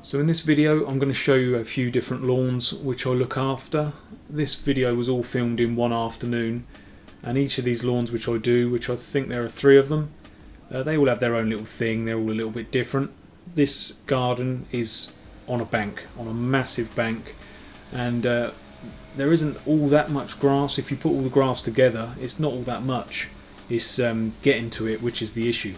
So in this video I'm going to show you a few different lawns which I look after. This video was all filmed in one afternoon, and each of these lawns which I do, which I think there are 3 of them, they all have their own little thing, they're all a little bit different. This garden is on a bank, on a massive bank, and there isn't all that much grass. If you put all the grass together, it's not all that much. It's getting to it which is the issue.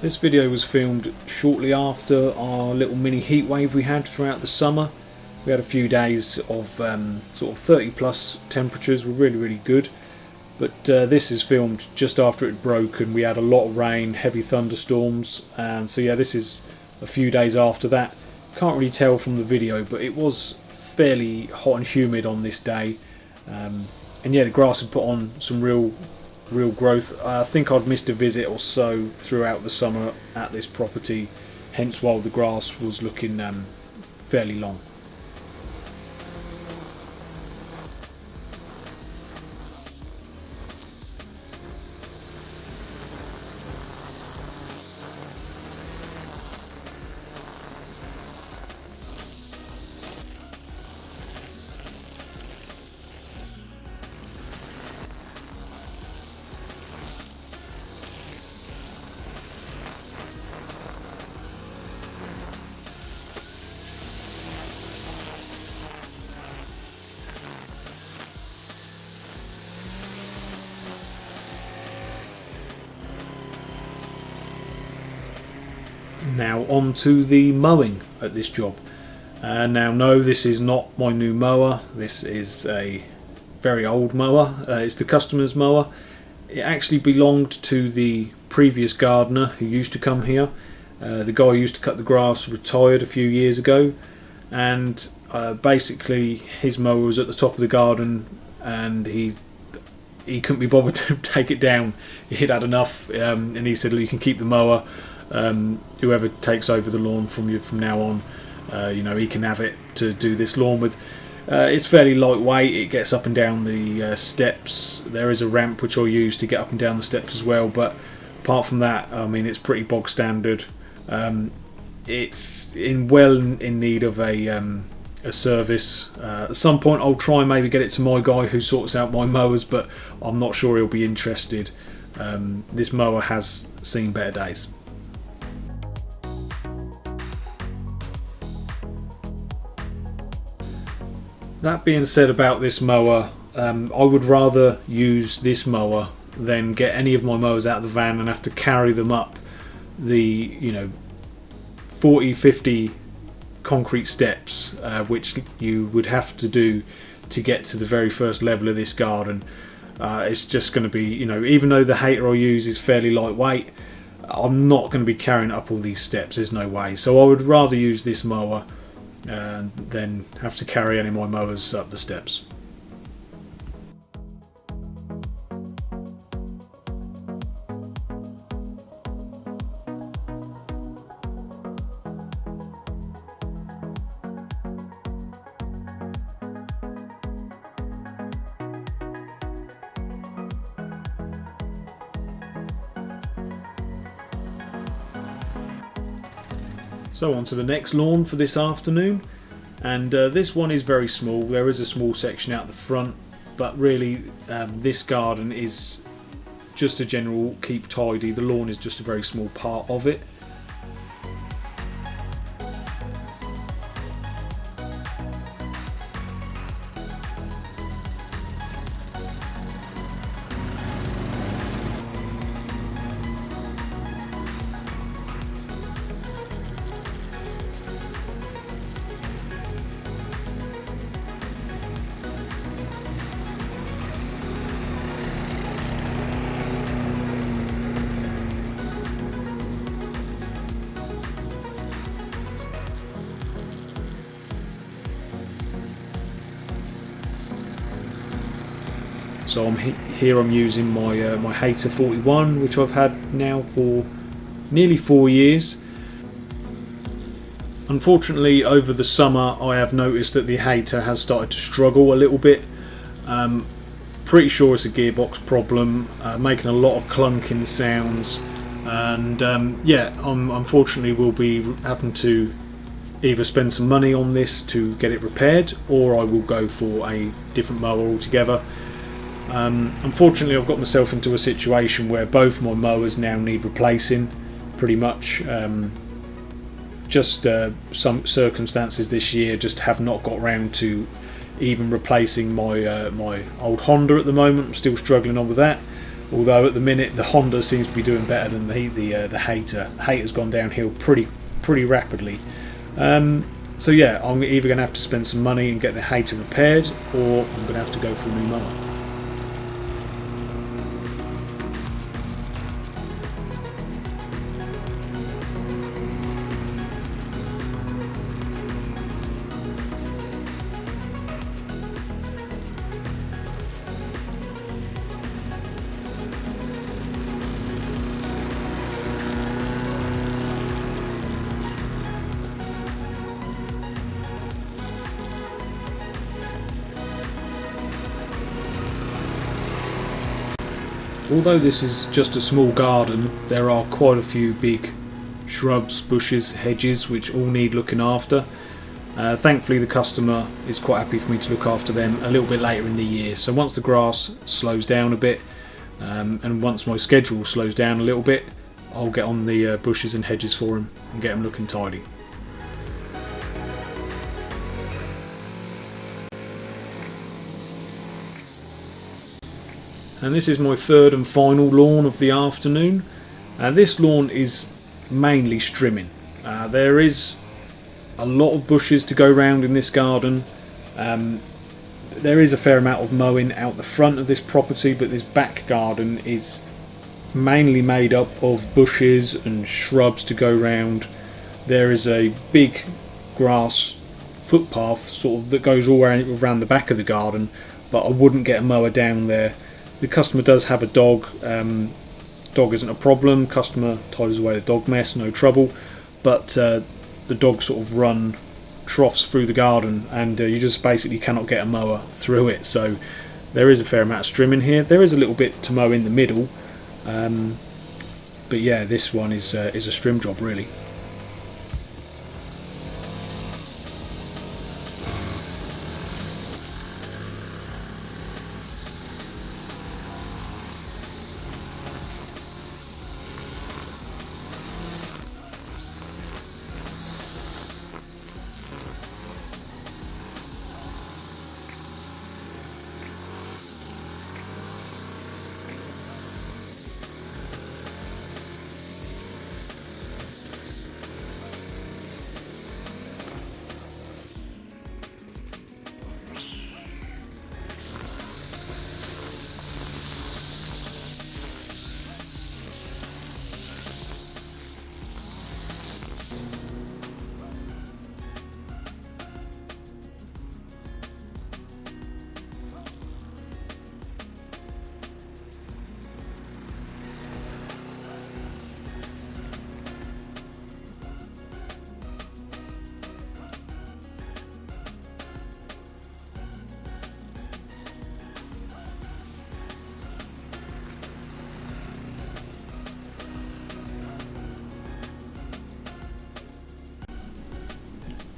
This video was filmed shortly after our little mini heat wave we had throughout the summer. We had a few days of sort of 30 plus temperatures, were really good. But this is filmed just after it broke and we had a lot of rain, heavy thunderstorms, and so yeah, this is a few days after that. Can't really tell from the video, but it was fairly hot and humid on this day. And yeah, the grass had put on some real growth. I think I'd missed a visit or so throughout the summer at this property, hence why the grass was looking fairly long. Now on to the mowing at this job. Now no, this is not my new mower. This is a very old mower. It's the customer's mower. It actually belonged to the previous gardener who used to come here. The guy who used to cut the grass retired a few years ago, and basically his mower was at the top of the garden and he couldn't be bothered to take it down. He'd had enough, and he said, "Look, you can keep the mower. Whoever takes over the lawn from you from now on, you know, he can have it to do this lawn with." It's fairly lightweight. It gets up and down the steps. There is a ramp which I'll use to get up and down the steps as well, but apart from that, I mean, it's pretty bog standard. It's in need of a service. At some point I'll try and maybe get it to my guy who sorts out my mowers, but I'm not sure he'll be interested. This mower has seen better days. That being said about this mower, I would rather use this mower than get any of my mowers out of the van and have to carry them up the 40-50 concrete steps which you would have to do to get to the very first level of this garden. It's just going to be, even though the hater I use is fairly lightweight, I'm not going to be carrying up all these steps. There's no way. So I would rather use this mower and then have to carry any of my mowers up the steps. So on to the next lawn for this afternoon, and this one is very small. There is a small section out the front, but really this garden is just a general keep tidy. The lawn is just a very small part of it. So here I'm using my Hater 41, which I've had now for nearly 4 years. Unfortunately, over the summer I have noticed that the Hater has started to struggle a little bit. Pretty sure it's a gearbox problem, making a lot of clunking sounds, and unfortunately we'll be having to either spend some money on this to get it repaired, or I will go for a different mower altogether. Unfortunately, I've got myself into a situation where both my mowers now need replacing, pretty much. Some circumstances this year just have not got round to even replacing my old Honda at the moment. I'm still struggling on with that, although at the minute the Honda seems to be doing better than the Hater. The Hater's gone downhill pretty rapidly. So yeah, I'm either going to have to spend some money and get the Hater repaired, or I'm going to have to go for a new mower. Although this is just a small garden, there are quite a few big shrubs, bushes, hedges which all need looking after. Thankfully the customer is quite happy for me to look after them a little bit later in the year. So once the grass slows down a bit, and once my schedule slows down a little bit, I'll get on the bushes and hedges for him and get them looking tidy. And this is my third and final lawn of the afternoon. This lawn is mainly strimming. There is a lot of bushes to go round in this garden. There is a fair amount of mowing out the front of this property, but this back garden is mainly made up of bushes and shrubs to go round. There is a big grass footpath sort of that goes all around the back of the garden, but I wouldn't get a mower down there. The customer does have a dog. Dog isn't a problem. Customer tidies away the dog mess, no trouble. But the dogs sort of run troughs through the garden, and you just basically cannot get a mower through it. So there is a fair amount of strimming here. There is a little bit to mow in the middle, but yeah, this one is a strim job really.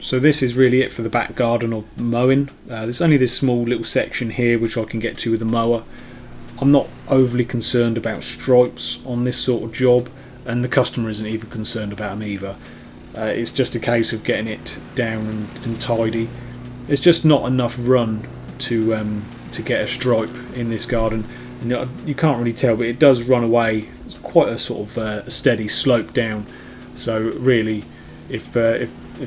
So this is really it for the back garden of mowing. There's only this small little section here which I can get to with a mower. I'm not overly concerned about stripes on this sort of job, and the customer isn't even concerned about them either. It's just a case of getting it down and tidy. There's just not enough run to get a stripe in this garden, and you can't really tell, but it does run away. It's quite a sort of a steady slope down. So really, if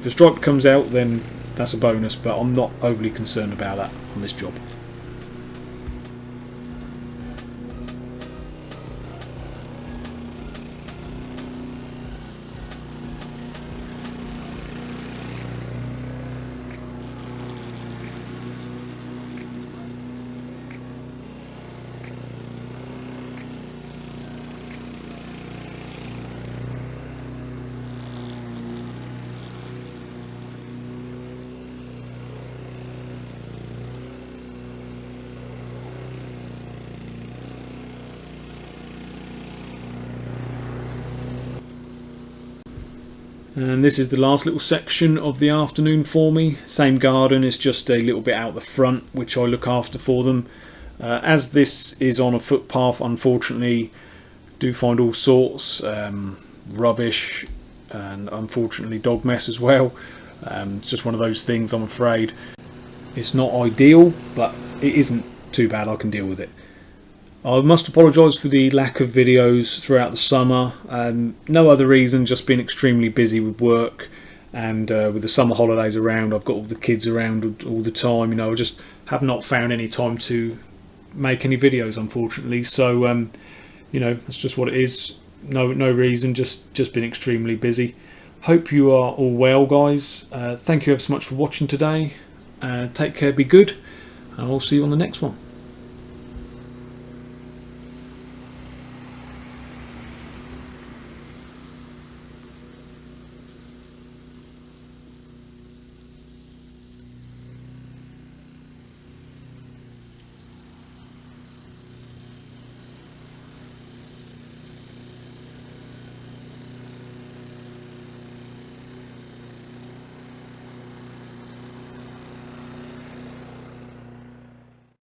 a stripe comes out, then that's a bonus, but I'm not overly concerned about that on this job. And this is the last little section of the afternoon for me. Same garden, it's just a little bit out the front which I look after for them. As this is on a footpath, unfortunately do find all sorts, rubbish and unfortunately dog mess as well. It's just one of those things, I'm afraid. It's not ideal, but it isn't too bad, I can deal with it. I must apologise for the lack of videos throughout the summer. No other reason, just been extremely busy with work, and with the summer holidays around, I've got all the kids around all the time. You know, I just have not found any time to make any videos, unfortunately. So, you know, that's just what it is. No reason, just been extremely busy. Hope you are all well, guys. Thank you ever so much for watching today. Take care, be good, and I'll see you on the next one.